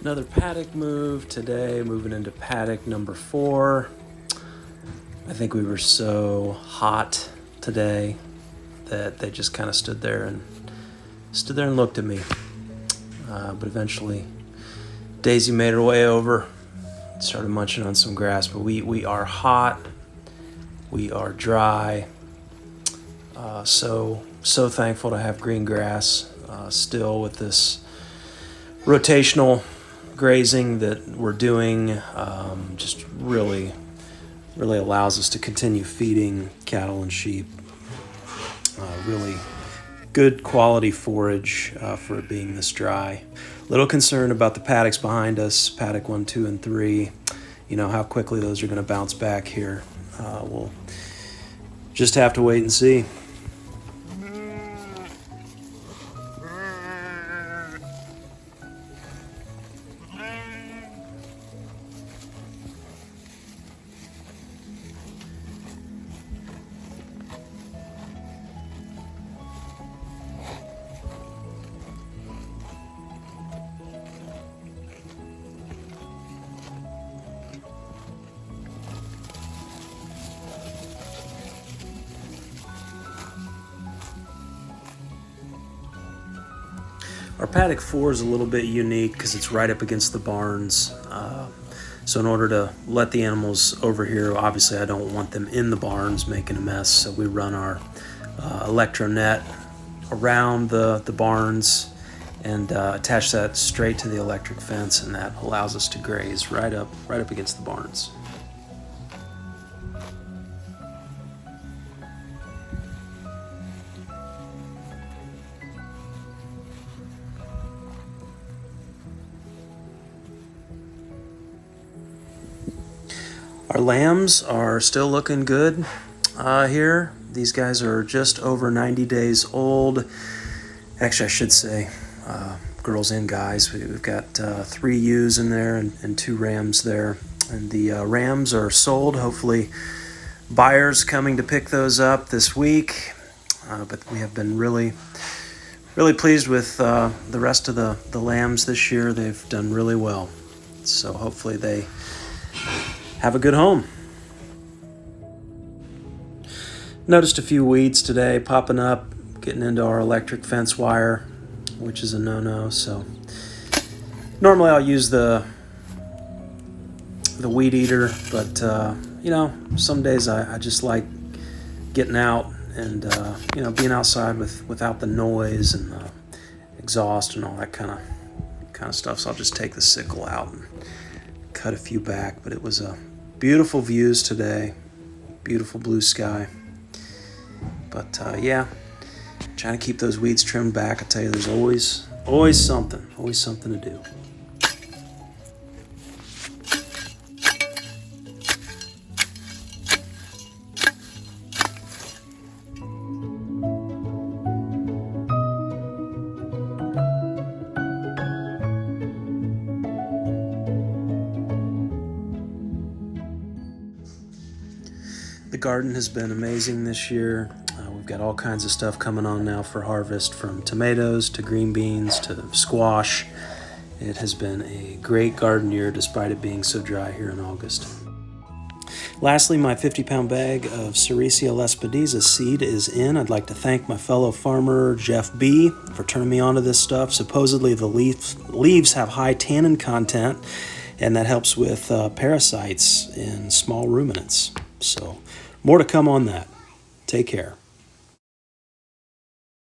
Another paddock move today, moving into paddock number 4. I think we were so hot today that they just kind of stood there and looked at me. But eventually Daisy made her way over, started munching on some grass. But we are hot, we are dry. So thankful to have green grass still with this rotational grazing that we're doing. Just really allows us to continue feeding cattle and sheep really good quality forage for it being this dry. Little concerned about the paddocks behind us, paddock 1, 2, and 3. You know how quickly those are going to bounce back here. We'll just have to wait and see. Our paddock 4 is a little bit unique because it's right up against the barns. So in order to let the animals over here, obviously I don't want them in the barns making a mess. So we run our electro net around the barns and attach that straight to the electric fence, and that allows us to graze right up against the barns. Our lambs are still looking good here. These guys are just over 90 days old. Actually, I should say girls and guys. We've got 3 ewes in there and 2 rams there. And the rams are sold. Hopefully buyers coming to pick those up this week. But we have been really pleased with the rest of the lambs this year. They've done really well. So hopefully they have a good home. Noticed a few weeds today popping up, getting into our electric fence wire, which is a no-no. So normally I'll use the weed eater, but you know, some days I just like getting out and you know, being outside without the noise and the exhaust and all that kind of stuff. So I'll just take the sickle out and cut a few back. But it was a beautiful views today, beautiful blue sky. But yeah, trying to keep those weeds trimmed back. I tell you, there's always something to do. The garden has been amazing this year. We've got all kinds of stuff coming on now for harvest, from tomatoes to green beans to squash. It has been a great garden year despite it being so dry here in August. Lastly, my 50-pound bag of Sericea Lespedeza seed is in. I'd like to thank my fellow farmer, Jeff B., for turning me on to this stuff. Supposedly the leaves have high tannin content, and that helps with parasites in small ruminants. So more to come on that. Take care.